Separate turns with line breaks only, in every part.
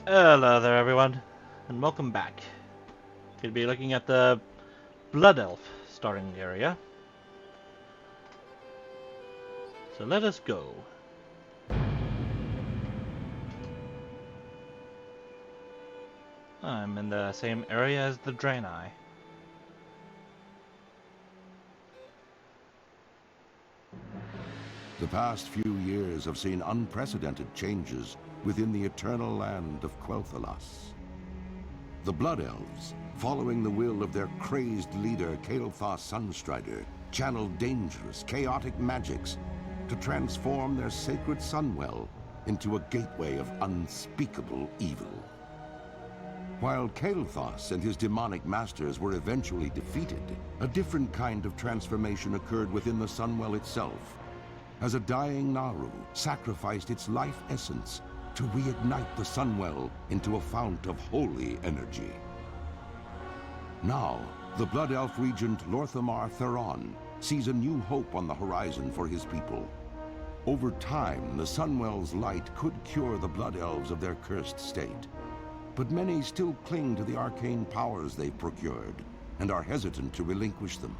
Hello there everyone, and welcome back. We'll be looking at the Blood Elf starting area. So let us go. I'm in the same area as the Draenei.
The past few years have seen unprecedented changes within the eternal land of Quel'Thalas. The Blood Elves, following the will of their crazed leader Kael'thas Sunstrider, channeled dangerous, chaotic magics to transform their sacred Sunwell into a gateway of unspeakable evil. While Kael'thas and his demonic masters were eventually defeated, a different kind of transformation occurred within the Sunwell itself, as a dying Naru sacrificed its life essence to reignite the Sunwell into a fount of holy energy. Now, the Blood Elf regent Lorthamar Theron sees a new hope on the horizon for his people. Over time, the Sunwell's light could cure the Blood Elves of their cursed state, but many still cling to the arcane powers they've procured and are hesitant to relinquish them.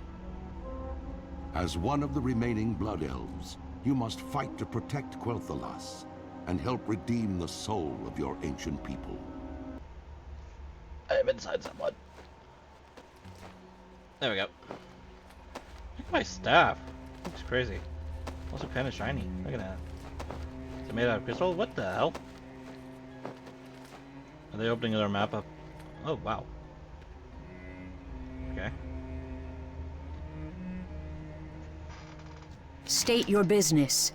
As one of the remaining Blood Elves, you must fight to protect Quel'Thalas and help redeem the soul of your ancient people.
I'm inside someone. There we go. Look at my staff. Looks crazy. Also kind of shiny. Look at that. Is it made out of crystal? What the hell? Are they opening their map up? Oh, wow. Okay.
State your business.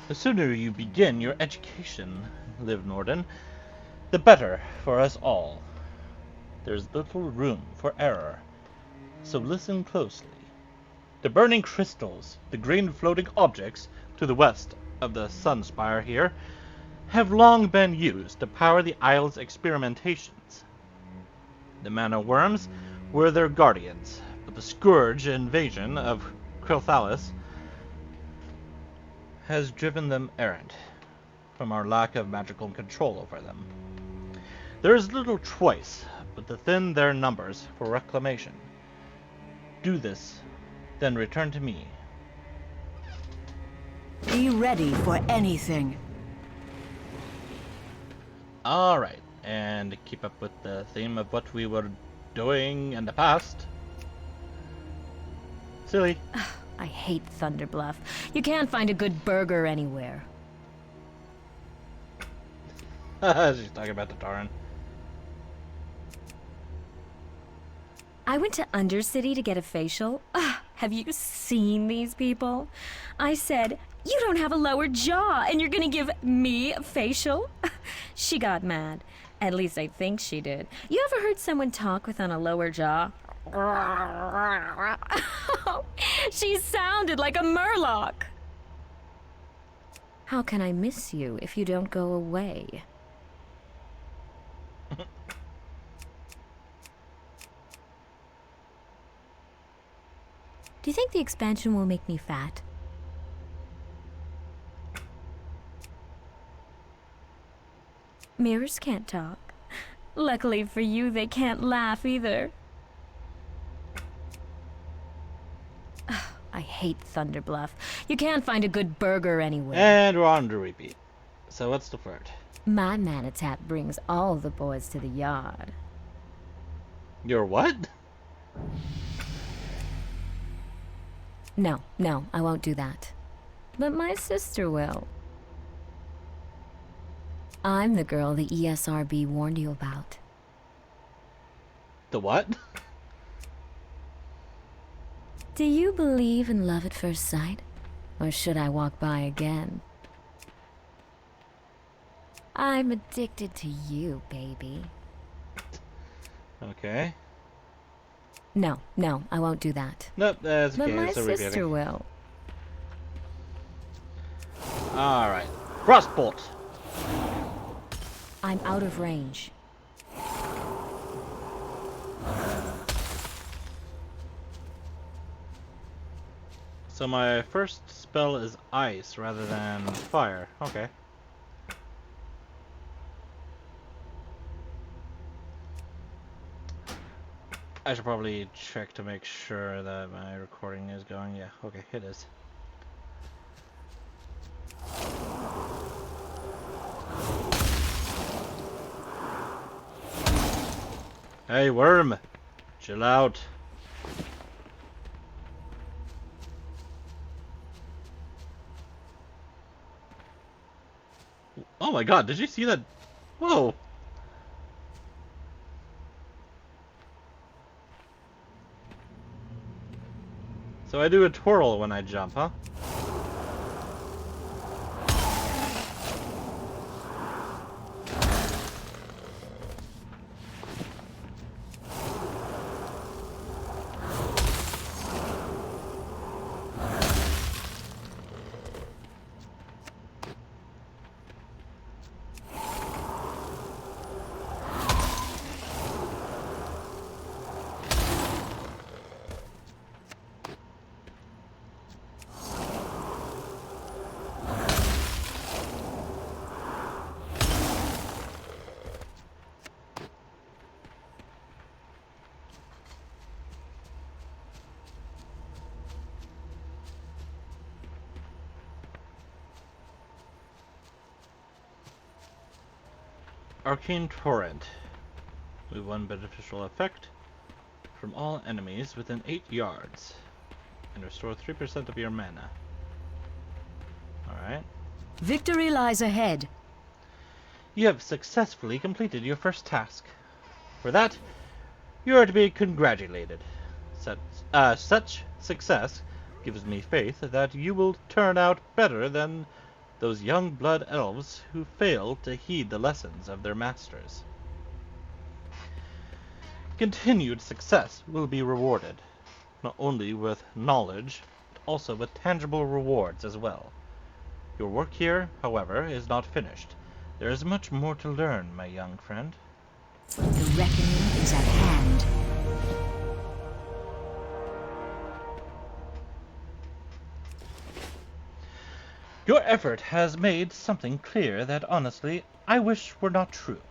The sooner you begin your education, Liv Norden, the better for us all. There's little room for error, so listen closely. The burning crystals, the green floating objects to the west of the Sunspire here, have long been used to power the Isle's experimentations. The mana worms were their guardians, but the scourge invasion of Quel'Thalas has driven them errant from our lack of magical control over them. There is little choice but to thin their numbers for reclamation. Do this, then return to me.
Be ready for anything.
Alright, and to keep up with the theme of what we were doing in the past. Silly.
I hate Thunderbluff. You can't find a good burger anywhere.
She's talking about the Tauren.
I went to Undercity to get a facial. Have you seen these people? I said, you don't have a lower jaw and you're gonna give me a facial? She got mad. At least I think she did. You ever heard someone talk with on a lower jaw? She sounded like a murloc. How can I miss you if you don't go away? Do you think the expansion will make me fat? Mirrors can't talk. Luckily for you, they can't laugh either. I hate Thunderbluff. You can't find a good burger anywhere.
And we're on to repeat. So what's the flirt?
My Manatap brings all the boys to the yard.
Your what?
No, I won't do that. But my sister will. I'm the girl the ESRB warned you about.
The what?
Do you believe in love at first sight? Or should I walk by again? I'm addicted to you, baby.
Okay.
No, I won't do that.
Nope, that's okay.
But my
so
sister will.
Alright. Frostbolt!
I'm out of range.
So my first spell is ice rather than fire. Okay. I should probably check to make sure that my recording is going. Yeah, okay, it is. Hey, worm! Chill out. Oh my god, did you see that? Whoa! So I do a twirl when I jump, huh? Arcane Torrent. With one beneficial effect from all enemies within 8 yards. And restore 3% of your mana. Alright.
Victory lies ahead.
You have successfully completed your first task. For that, you are to be congratulated. Such success gives me faith that you will turn out better than those young blood elves who failed to heed the lessons of their masters. Continued success will be rewarded, not only with knowledge, but also with tangible rewards as well. Your work here, however, is not finished. There is much more to learn, my young friend.
The reckoning is at hand.
Your effort has made something clear that, honestly, I wish were not true.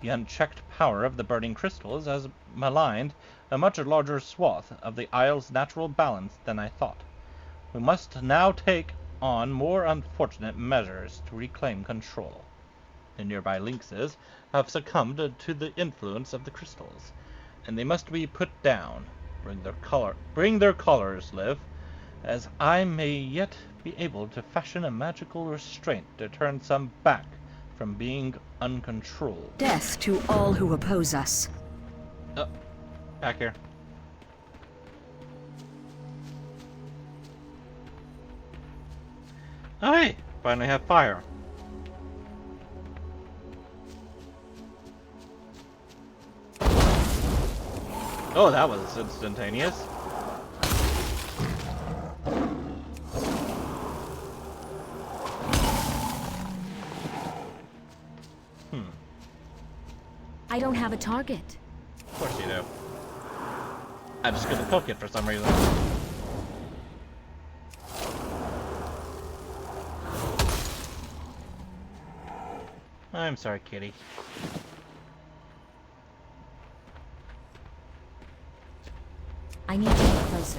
The unchecked power of the burning crystals has maligned a much larger swath of the Isle's natural balance than I thought. We must now take on more unfortunate measures to reclaim control. The nearby lynxes have succumbed to the influence of the crystals, and they must be put down. Bring their collars, Liv, as I may yet be able to fashion a magical restraint to turn some back from being uncontrolled.
Death to all who oppose us.
Back here. Oh, hey! Finally have fire. Oh, that was instantaneous.
I don't have a target.
Of course you do. I'm just gonna poke it for some reason. I'm sorry, kitty.
I need to get closer.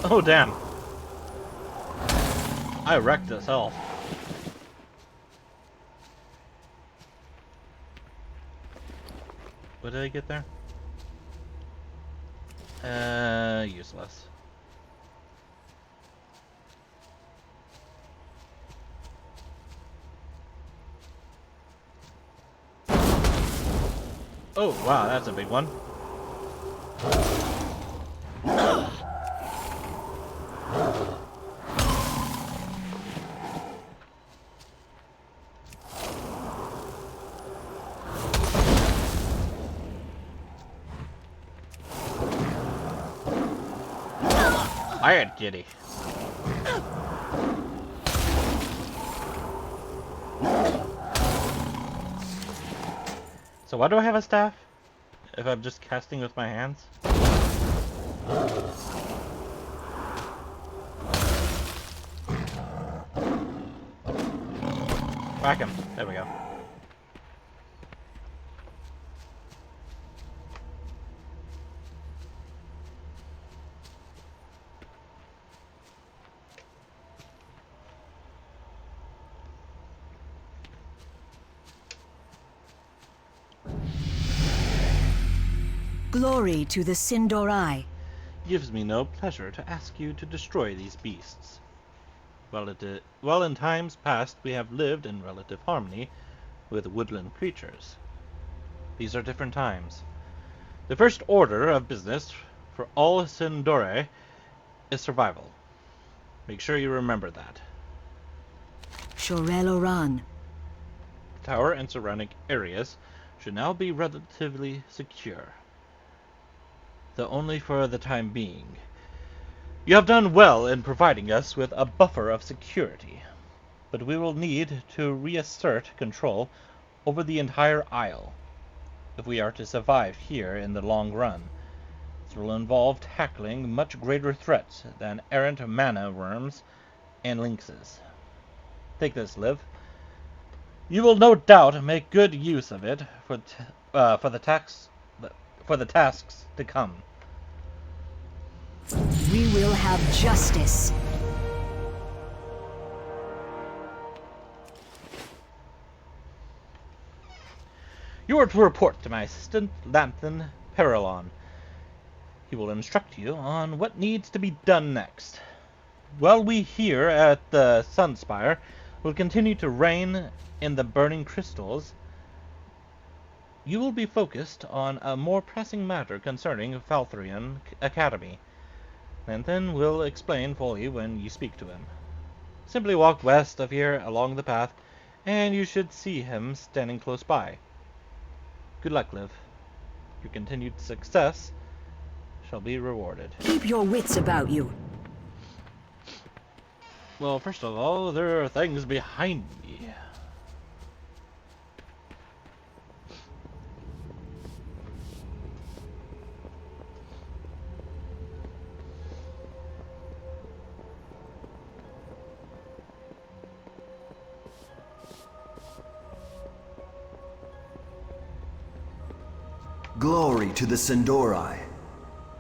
Oh, damn. I wrecked this elf. What did I get there? Useless. Oh, wow, that's a big one. Iron kitty. So why do I have a staff? If I'm just casting with my hands? Whack him. There we go.
Glory to the Sindorai.
Gives me no pleasure to ask you to destroy these beasts. Well, in times past we have lived in relative harmony with woodland creatures. These are different times. The first order of business for all Sindore is survival. Make sure you remember that.
Shorel Oran.
The tower and surrounding areas should now be relatively secure, though only for the time being. You have done well in providing us with a buffer of security, but we will need to reassert control over the entire isle if we are to survive here in the long run. This will involve tackling much greater threats than errant mana worms and lynxes. Take this, Liv. You will no doubt make good use of it for the tasks to come.
We will have justice.
You are to report to my assistant, Lanthan Perilon. He will instruct you on what needs to be done next. While we here at the Sunspire will continue to reign in the burning crystals, you will be focused on a more pressing matter concerning Falthrian Academy. Lanthan will explain fully when you speak to him. Simply walk west of here along the path, and you should see him standing close by. Good luck, Liv. Your continued success shall be rewarded.
Keep your wits about you.
Well, first of all, there are things behind me.
Glory to the Sindorai.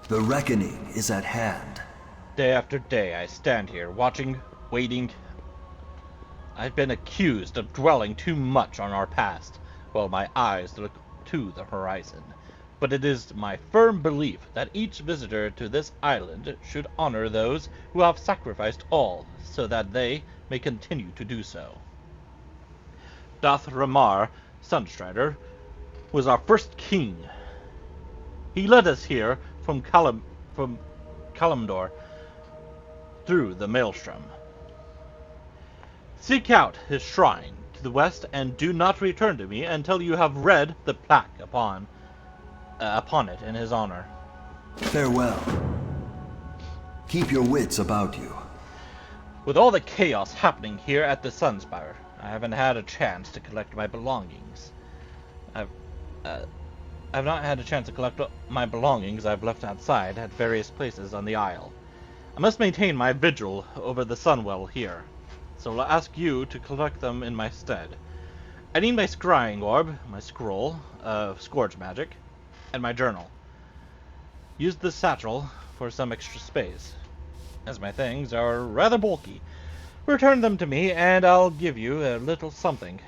The reckoning is at hand.
Day after day I stand here, watching, waiting. I've been accused of dwelling too much on our past, while my eyes look to the horizon. But it is my firm belief that each visitor to this island should honor those who have sacrificed all, so that they may continue to do so. Doth Ramar, Sunstrider, was our first king. He led us here from Kalimdor through the Maelstrom. Seek out his shrine to the west and do not return to me until you have read the plaque upon it in his honor.
Farewell. Keep your wits about you.
With all the chaos happening here at the Sunspire, I haven't had a chance to collect my belongings. I've not had a chance to collect my belongings I've left outside at various places on the Isle. I must maintain my vigil over the Sunwell here, so I'll ask you to collect them in my stead. I need my scrying orb, my scroll of Scourge magic, and my journal. Use the satchel for some extra space, as my things are rather bulky. Return them to me, and I'll give you a little something.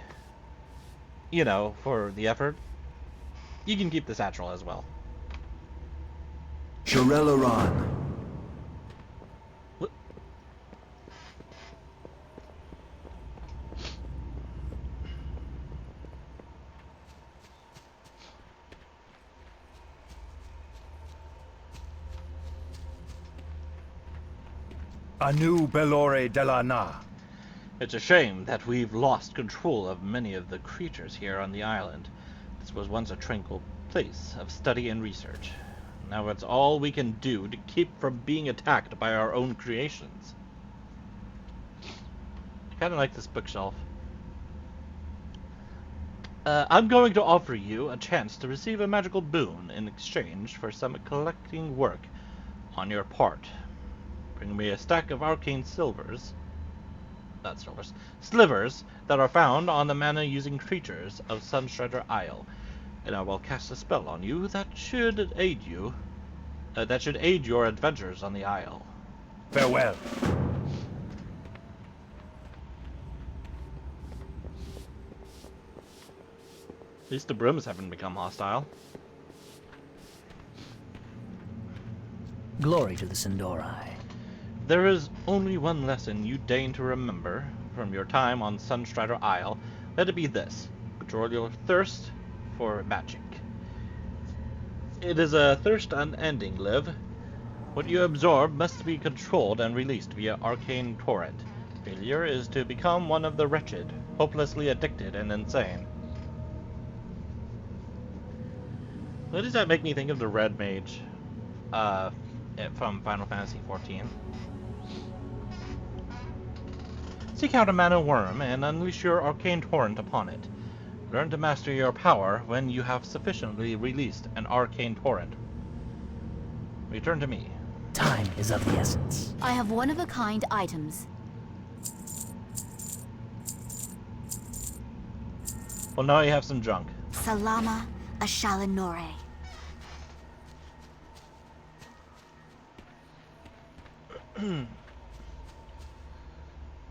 You know, for the effort. You can keep the satchel as well.
Shorel Oran.
Anu Belore de la Na.
It's a shame that we've lost control of many of the creatures here on the island. This was once a tranquil place of study and research. Now it's all we can do to keep from being attacked by our own creations. I kind of like this bookshelf. I'm going to offer you a chance to receive a magical boon in exchange for some collecting work on your part. Bring me a stack of arcane slivers that are found on the mana-using creatures of Sunstrider Isle, and I will cast a spell on you that should aid your adventures on the Isle.
Farewell.
At least the brooms haven't become hostile.
Glory to the Sindorai.
There is only one lesson you deign to remember from your time on Sunstrider Isle. Let it be this: control your thirst for magic. It is a thirst unending, Liv. What you absorb must be controlled and released via arcane torrent. Failure is to become one of the wretched, hopelessly addicted and insane. What does that make me think of the Red Mage from Final Fantasy XIV? Seek out a mana worm and unleash your arcane torrent upon it. Learn to master your power when you have sufficiently released an arcane torrent. Return to me.
Time is of the essence.
I have one-of-a-kind items.
Well, now you have some junk.
Salama Ashalinore.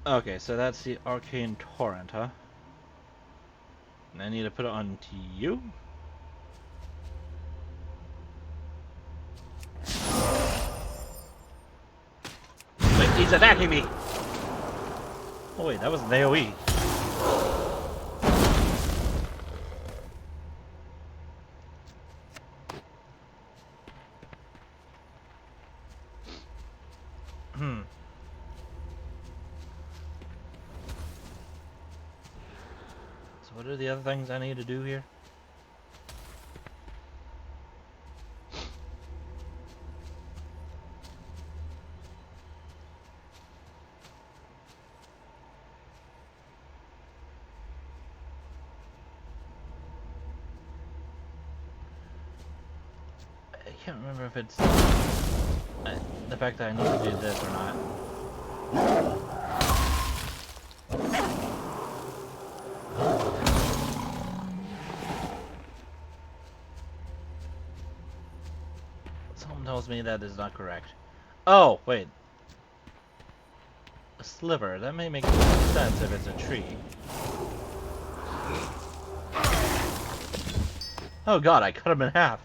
Okay, so that's the arcane torrent, huh? And I need to put it on to you? Wait, he's attacking me! Oh wait, that was an AoE. So what are the other things I need to do here? I can't remember if it's the fact that I need to do this or not. Someone tells me that is not correct. Oh, wait. A sliver. That may make sense if it's a tree. Oh god, I cut him in half.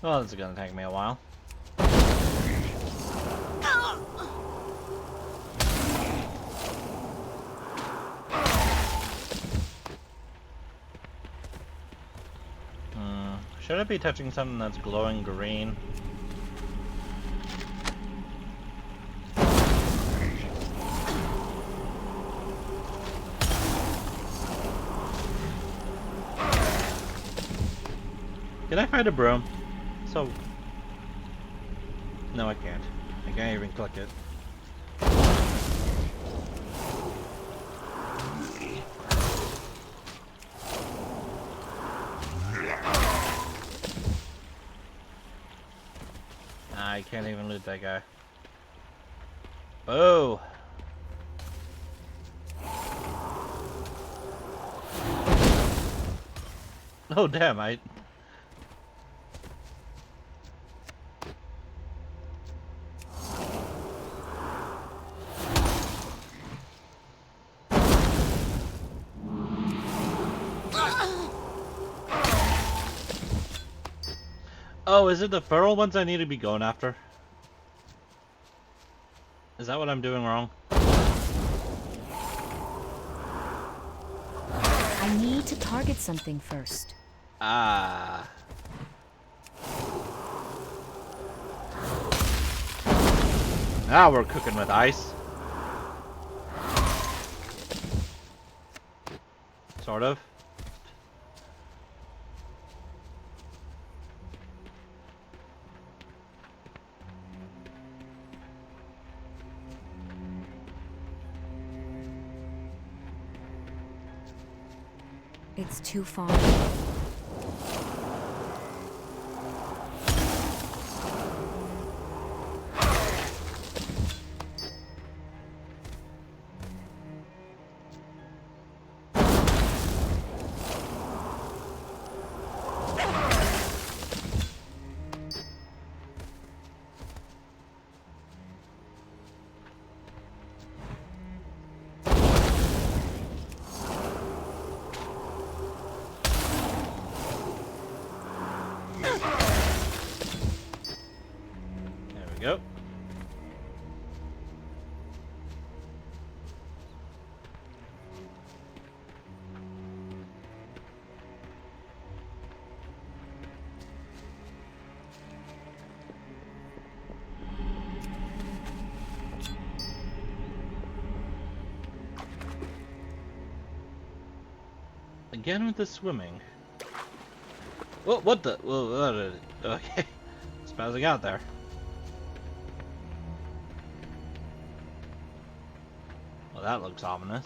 Well, this is gonna take me a while. Should I be touching something that's glowing green? Can I find a broom? So... No, I can't. I can't even click it. I can't even loot that guy. Oh! Oh damn, Oh, is it the feral ones I need to be going after? Is that what I'm doing wrong?
I need to target something first.
Ah. Now we're cooking with ice. Sort of.
It's too far.
Yep. Again with the swimming. What the? Okay. Spazzing out there. Well, that looks ominous.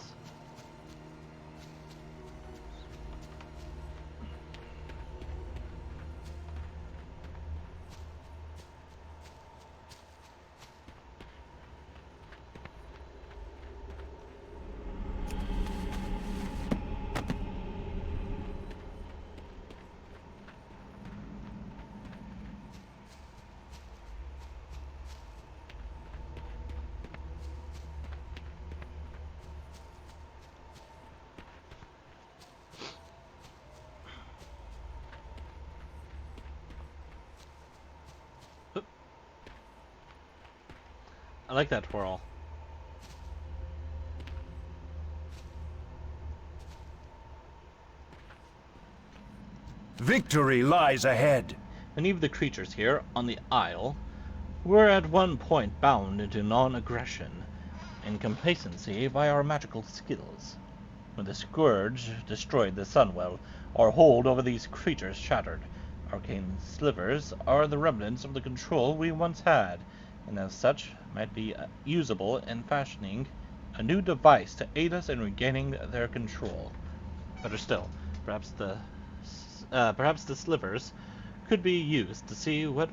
I like that twirl.
Victory lies ahead.
Many of the creatures here on the Isle were at one point bound into non-aggression and complacency by our magical skills. When the Scourge destroyed the Sunwell, our hold over these creatures shattered. Arcane slivers are the remnants of the control we once had, and as such might be usable in fashioning a new device to aid us in regaining their control. Better still, perhaps the slivers could be used to see what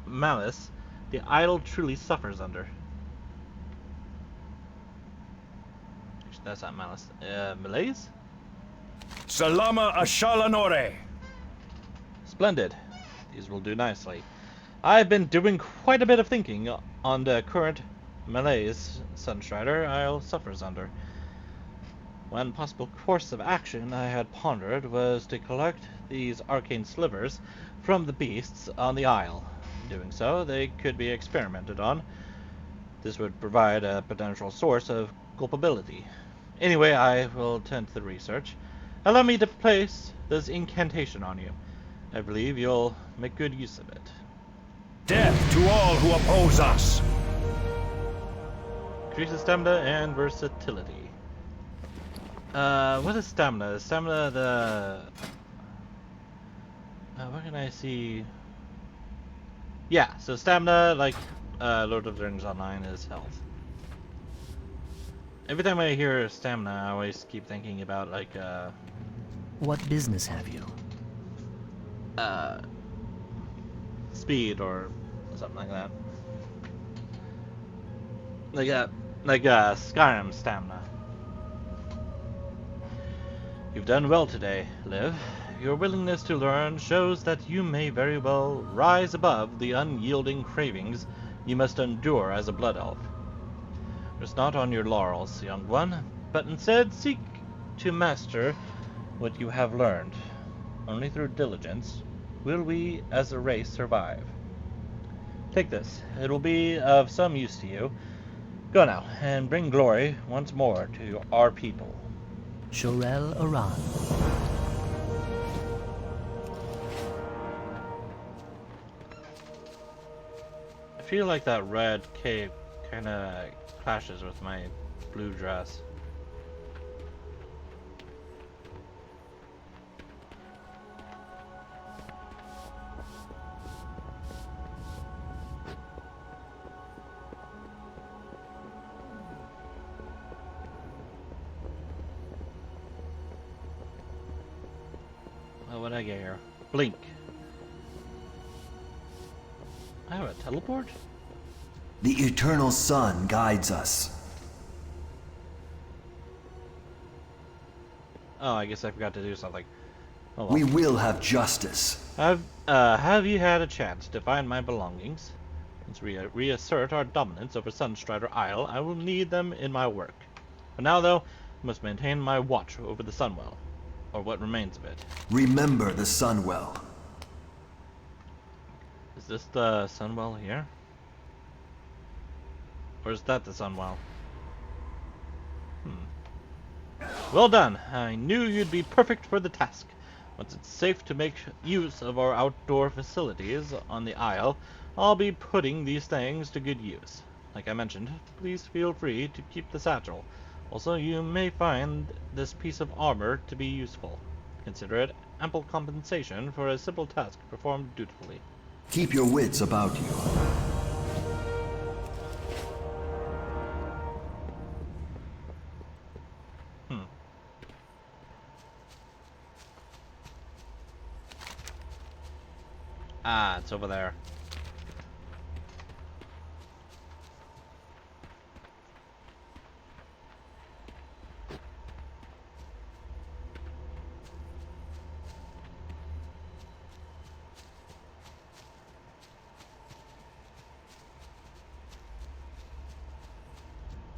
malice the idol truly suffers under. Actually, that's not malice. Malaise?
Salama Ashalanore.
Splendid. These will do nicely. I've been doing quite a bit of thinking on the current malaise Sunstrider Isle suffers under. One possible course of action I had pondered was to collect these arcane slivers from the beasts on the Isle. In doing so, they could be experimented on. This would provide a potential source of culpability. Anyway, I will tend to the research. Allow me to place this incantation on you. I believe you'll make good use of it.
Death to all who oppose us.
Increases stamina and versatility. What is stamina? Is stamina the... what can I see? Yeah, so stamina, like Lord of the Rings Online, is health. Every time I hear stamina, I always keep thinking about, like,
What business have you?
speed or something like that. Like Skyrim stamina. You've done well today, Liv. Your willingness to learn shows that you may very well rise above the unyielding cravings you must endure as a blood elf. Rest not on your laurels, young one, but instead seek to master what you have learned. Only through diligence will we as a race survive. Take this. It will be of some use to you. Go now, and bring glory once more to our people.
Shorel Aran.
I feel like that red cape kind of clashes with my blue dress. What'd I get here? Blink. I have a teleport?
The eternal sun guides us.
Oh, I guess I forgot to do something. Oh, well.
We will have justice.
Have you had a chance to find my belongings? Once we reassert our dominance over Sunstrider Isle, I will need them in my work. For now, though, I must maintain my watch over the Sunwell, or what remains of it.
Remember the Sunwell.
Is this the Sunwell here? Or is that the Sunwell? Well done! I knew you'd be perfect for the task. Once it's safe to make use of our outdoor facilities on the Isle, I'll be putting these things to good use. Like I mentioned, please feel free to keep the satchel. Also, you may find this piece of armor to be useful. Consider it ample compensation for a simple task performed dutifully.
Keep your wits about you.
Ah, it's over there.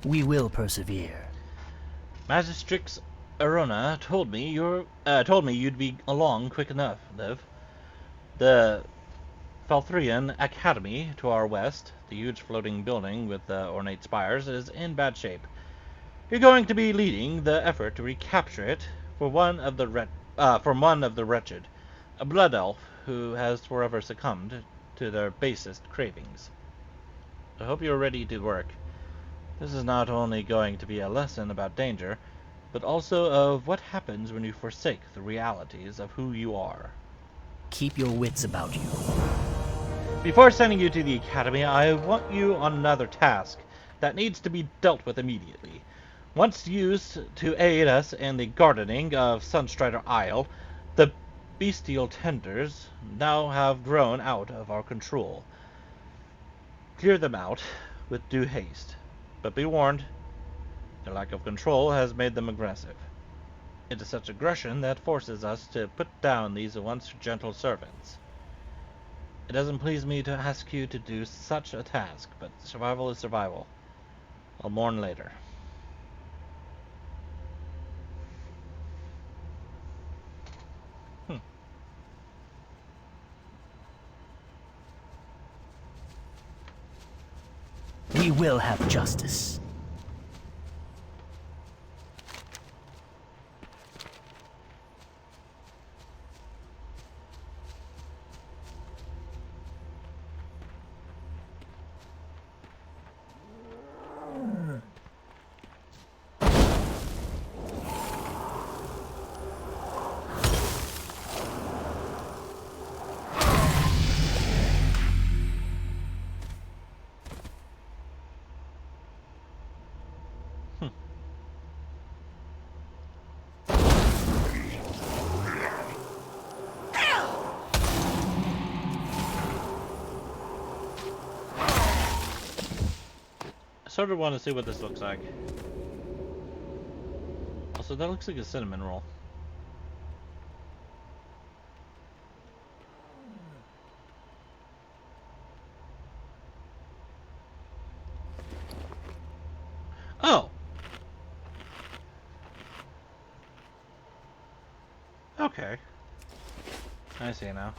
We will persevere.
Magistrix Arona told me you'd be along quick enough, Liv. The Falthrian Academy to our west, the huge floating building with the ornate spires, is in bad shape. You're going to be leading the effort to recapture it from one of the wretched, a blood elf who has forever succumbed to their basest cravings. I hope you're ready to work. This is not only going to be a lesson about danger, but also of what happens when you forsake the realities of who you are.
Keep your wits about you.
Before sending you to the academy, I want you on another task that needs to be dealt with immediately. Once used to aid us in the gardening of Sunstrider Isle, the bestial tenders now have grown out of our control. Clear them out with due haste, but be warned, their lack of control has made them aggressive. It is such aggression that forces us to put down these once gentle servants. It doesn't please me to ask you to do such a task, but survival is survival. I'll mourn later.
We will have justice. I sort of want to see what this looks like. Also, that looks like a cinnamon roll. Oh!
Okay. I see now.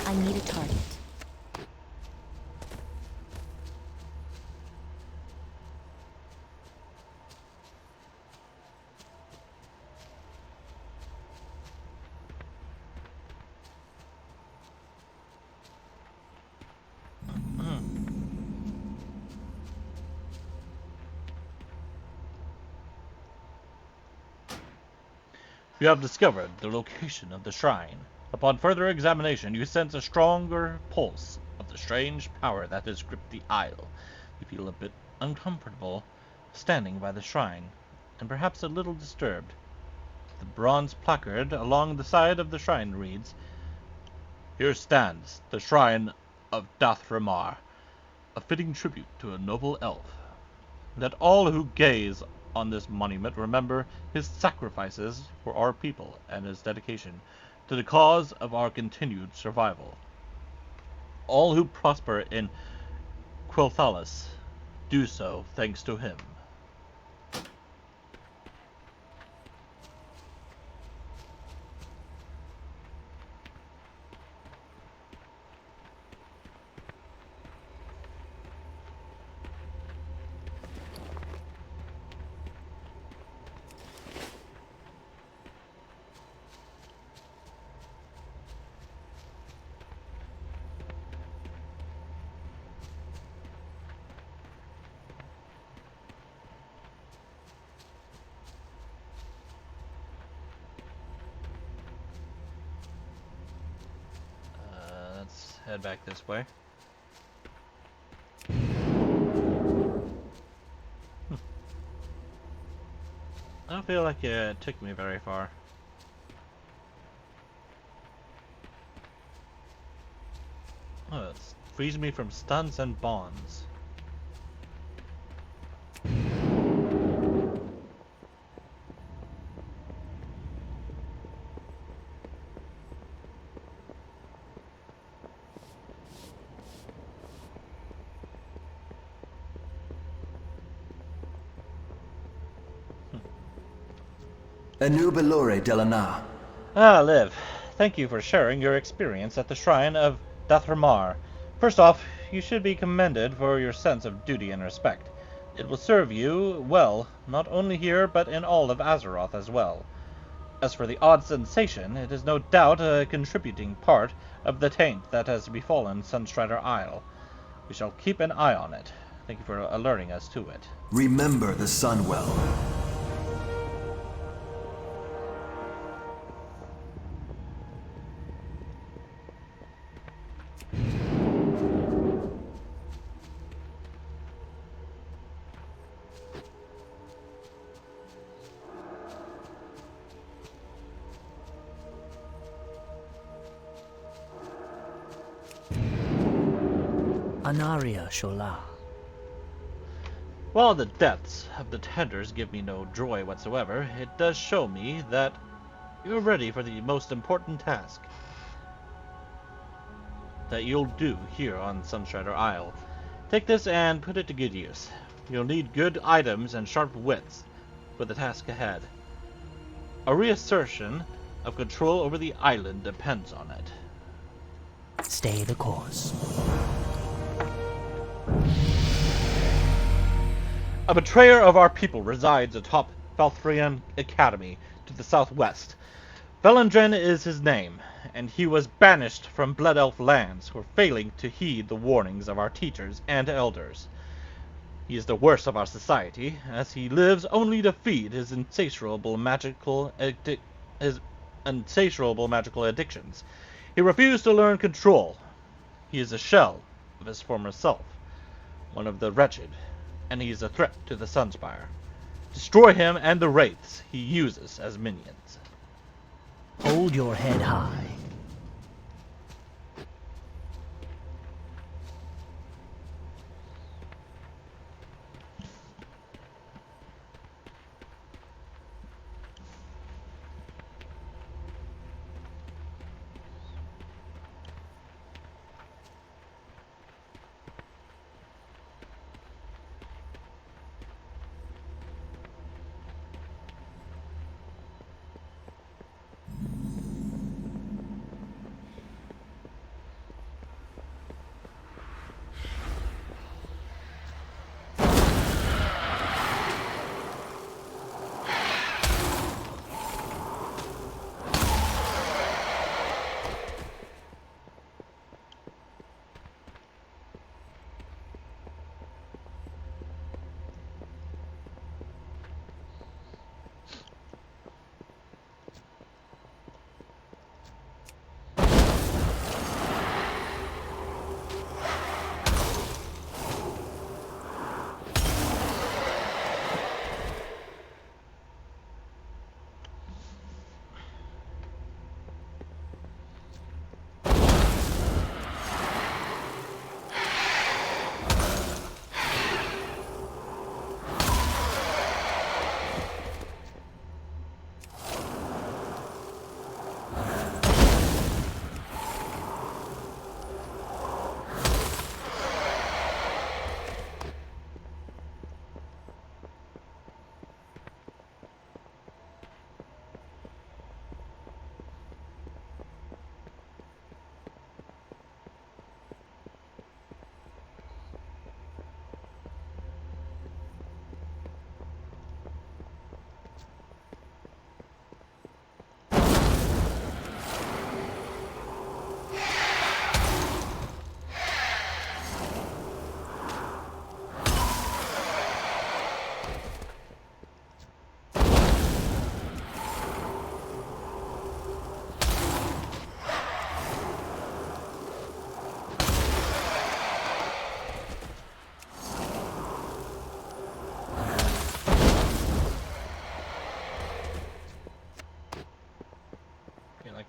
I need a target.
You have discovered the location of the shrine. Upon further examination, you sense a stronger pulse of the strange power that has gripped the isle. You feel a bit uncomfortable standing by the shrine, and perhaps a little disturbed. The bronze placard along the side of the shrine reads, "Here stands the shrine of Dathramar, a fitting tribute to a noble elf. Let all who gaze on this monument remember his sacrifices for our people and his dedication to the cause of our continued survival. All who prosper in Quel'Thalas do so thanks to him." Head back this way. I don't feel like it took me very far. Oh, it frees me from stuns and bonds.
Anu Belore Delana.
Ah, Liv. Thank you for sharing your experience at the shrine of Dathramar. First off, you should be commended for your sense of duty and respect. It will serve you well, not only here, but in all of Azeroth as well. As for the odd sensation, it is no doubt a contributing part of the taint that has befallen Sunstrider Isle. We shall keep an eye on it. Thank you for alerting us to it.
Remember the Sunwell.
Anaria Shola.
While the deaths of the tenders give me no joy whatsoever, it does show me that you're ready for the most important task that you'll do here on Sunstrider Isle. Take this and put it to good use. You'll need good items and sharp wits for the task ahead. A reassertion of control over the island depends on it.
Stay the course.
A betrayer of our people resides atop Falthrian Academy to the southwest. Felendren is his name, and he was banished from Blood Elf lands for failing to heed the warnings of our teachers and elders. He is the worst of our society, as he lives only to feed his insatiable magical addictions. He refused to learn control. He is a shell of his former self, one of the wretched, and he is a threat to the Sunspire. Destroy him and the wraiths he uses as minions.
Hold your head high.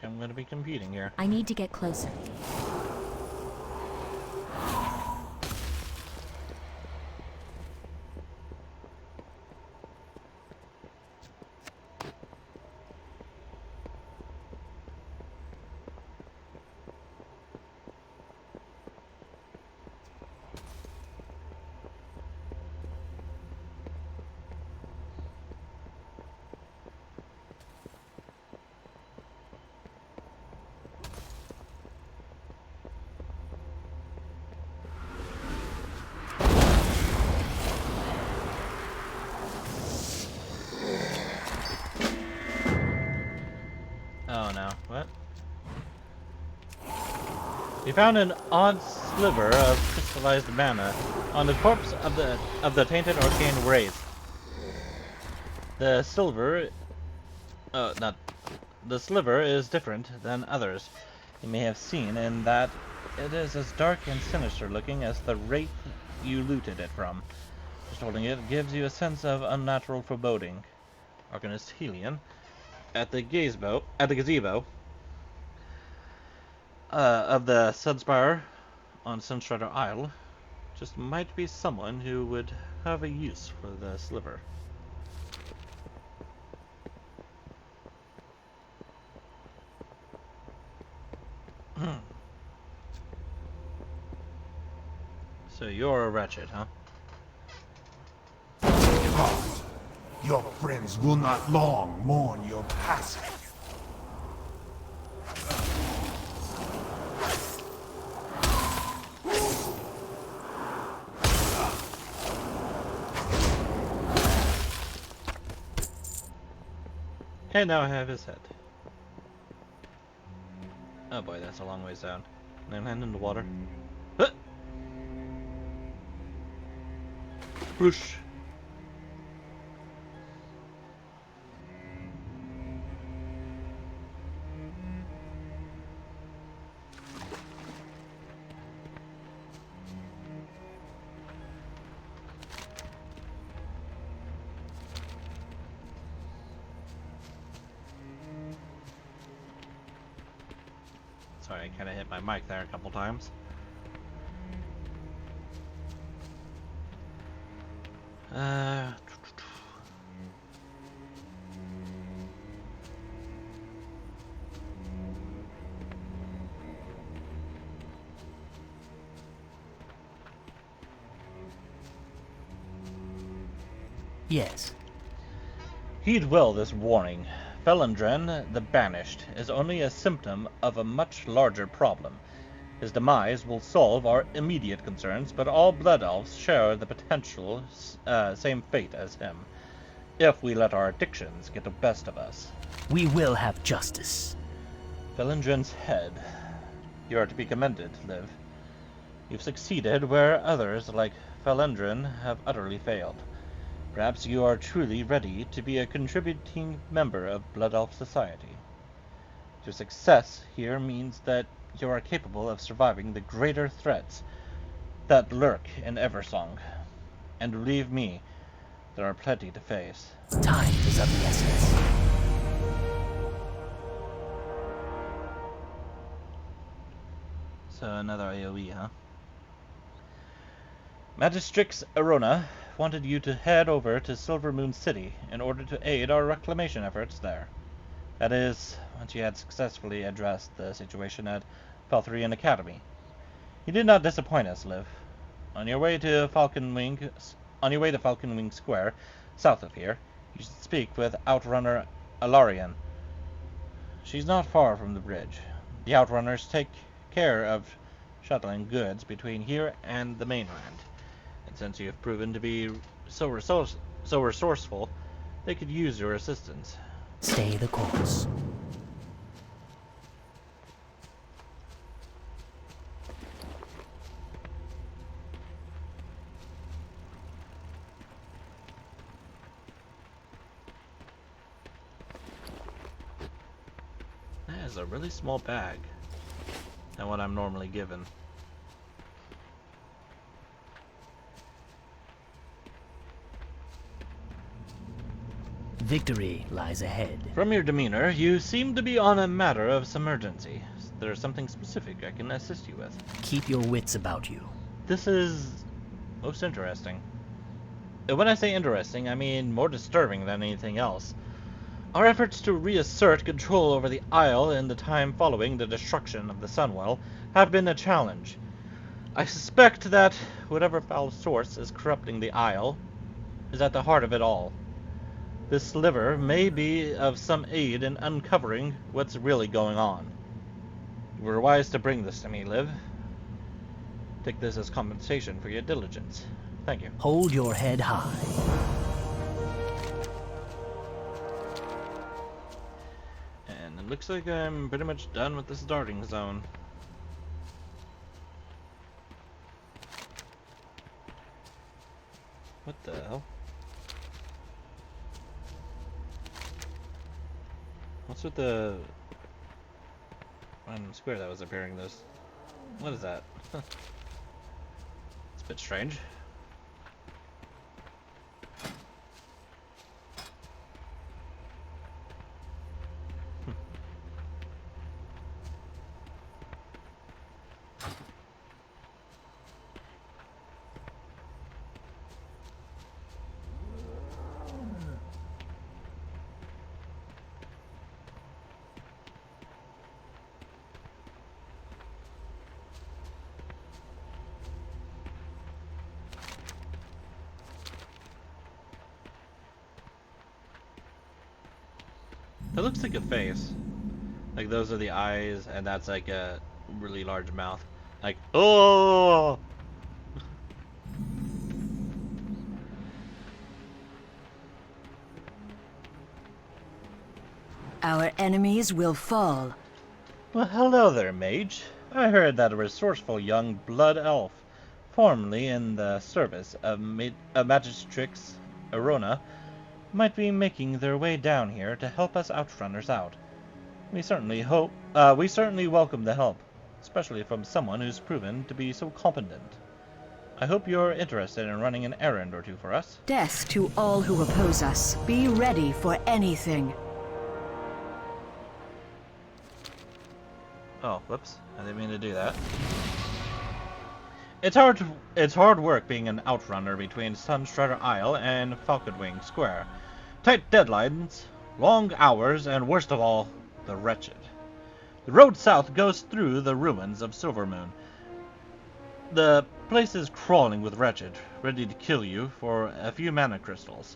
I'm going to be competing here.
I need to get closer.
You found an odd sliver of crystallized mana on the corpse of the tainted arcane wraith. The sliver is different than others you may have seen in that it is as dark and sinister looking as the wraith you looted it from. Just holding it gives you a sense of unnatural foreboding. Arcanist Helion at the gazebo of the Sunspire on Sunstrider Isle just might be someone who would have a use for the sliver. So you're a wretched, huh?
Depart. Your friends will not long mourn your passing.
And now I have his head. Oh boy, that's a long ways down. Can I land in the water? Huh! Whoosh! Sorry, I kind of hit my mic there a couple times.
Yes.
Heed well this warning. Felindren, the Banished, is only a symptom of a much larger problem. His demise will solve our immediate concerns, but all Blood Elves share the potential same fate as him, if we let our addictions get the best of us.
We will have justice.
Felindren's head. You are to be commended, Liv. You've succeeded where others, like Felindren, have utterly failed. Perhaps you are truly ready to be a contributing member of Blood Elf society. Your success here means that you are capable of surviving the greater threats that lurk in Eversong. And believe me, there are plenty to face.
Time is of the essence.
So another AoE, huh? Magistrix Arona wanted you to head over to Silver Moon City in order to aid our reclamation efforts there. That is, once you had successfully addressed the situation at Faltharian Academy. You did not disappoint us, Liv. On your way to Falconwing Square, south of here, you should speak with Outrunner Alarian. She's not far from the bridge. The Outrunners take care of shuttling goods between here and the mainland. And since you have proven to be so resourceful, they could use your assistance.
Stay the course.
That is a really small bag than what I'm normally given.
Victory lies ahead.
From your demeanor, you seem to be on a matter of some urgency. There's something specific I can assist you with.
Keep your wits about you.
This is most interesting. And when I say interesting, I mean more disturbing than anything else. Our efforts to reassert control over the Isle in the time following the destruction of the Sunwell have been a challenge. I suspect that whatever foul source is corrupting the Isle is at the heart of it all. This sliver may be of some aid in uncovering what's really going on. You were wise to bring this to me, Liv. Take this as compensation for your diligence. Thank you.
Hold your head high.
And it looks like I'm pretty much done with the starting zone. What the hell? What's with the random square that was appearing this? What is that? It's a bit strange. That looks like a face. Like those are the eyes, and that's like a really large mouth. Like, oh!
Our enemies will fall.
Well, hello there, mage. I heard that a resourceful young blood elf, formerly in the service of Magistrix Arona, might be making their way down here to help us outrunners out. We certainly welcome the help, especially from someone who's proven to be so competent. I hope you're interested in running an errand or two for us.
Death to all who oppose us. Be ready for anything.
Oh, whoops. I didn't mean to do that. It's hard work being an outrunner between Sunstrider Isle and Falconwing Square. Tight deadlines, long hours, and worst of all, the wretched. The road south goes through the ruins of Silvermoon. The place is crawling with wretched, ready to kill you for a few mana crystals.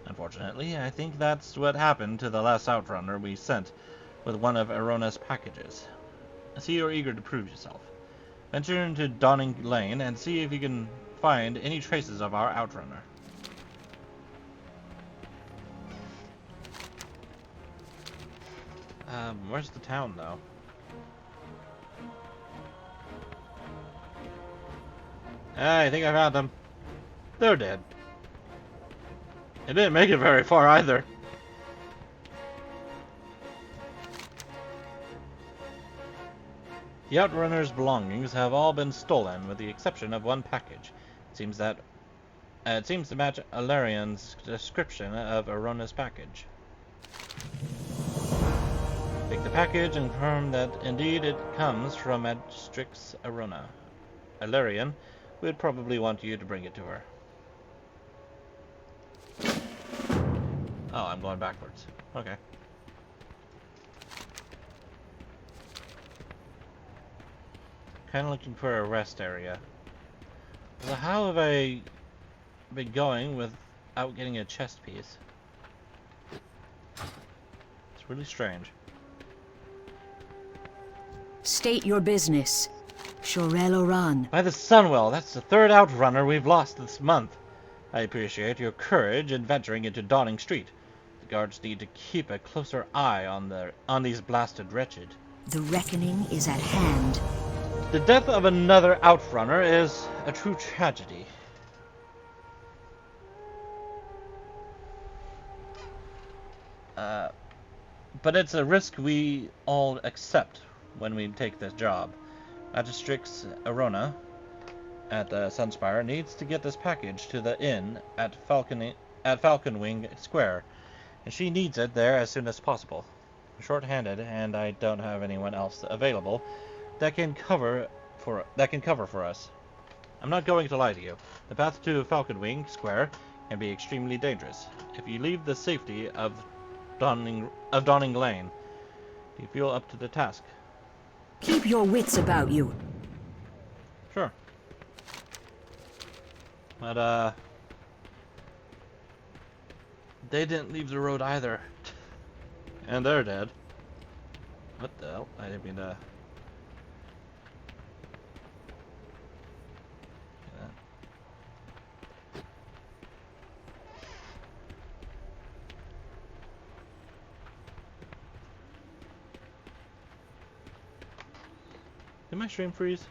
Unfortunately, I think that's what happened to the last outrunner we sent with one of Arona's packages. I see you're eager to prove yourself. Venture into Dawning Lane and see if you can find any traces of our outrunner. Where's the town, though? I think I found them. They're dead. They didn't make it very far either. The outrunner's belongings have all been stolen, with the exception of one package. It seems to match Alarian's description of Arona's package. Take the package and confirm that indeed it comes from Magistrix Arona. Alarian would probably want you to bring it to her. Oh, I'm going backwards. Okay. Kind of looking for a rest area. So how have I been going without getting a chest piece? It's really strange.
State your business. Shorel Oran.
By the Sunwell, that's the third outrunner we've lost this month. I appreciate your courage in venturing into Dawning Street. The guards need to keep a closer eye on these blasted wretched.
The reckoning is at hand.
The death of another outrunner is a true tragedy. But it's a risk we all accept when we take this job. Magistrix Arona at Sunspire needs to get this package to the inn at Falconwing Square, and she needs it there as soon as possible. I'm short-handed, and I don't have anyone else available that can cover for us. I'm not going to lie to you. The path to Falconwing Square can be extremely dangerous. If you leave the safety of Dawning Lane, do you feel up to the task?
Keep your wits about you.
Sure. But they didn't leave the road either. And they're dead. What the hell? I didn't mean to. Did my stream freeze?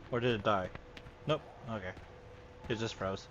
Or did it die? Nope. Okay. It just froze.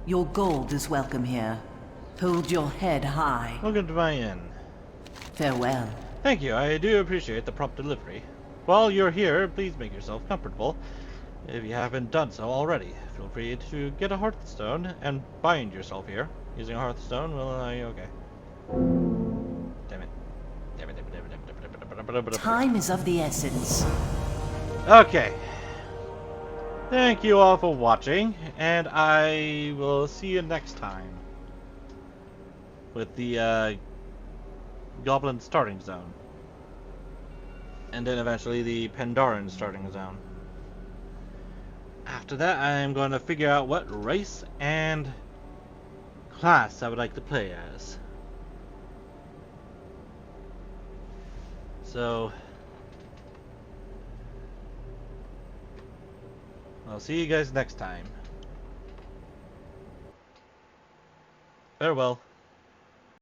Your gold is welcome here. Hold your head high.
Welcome to my inn.
Farewell.
Thank you, I do appreciate the prompt delivery. While you're here, please make yourself comfortable. If you haven't done so already, feel free to get a Hearthstone and bind yourself here. Using a Hearthstone, well, okay. Damn it. Damn it, damn it, damn it, damn it.
Time is of the essence.
Okay. Thank you all for watching, and I will see you next time with the Goblin starting zone. And then eventually the Pandaren starting zone. After that, I'm going to figure out what race and class I would like to play as. So, I'll see you guys next time. Farewell.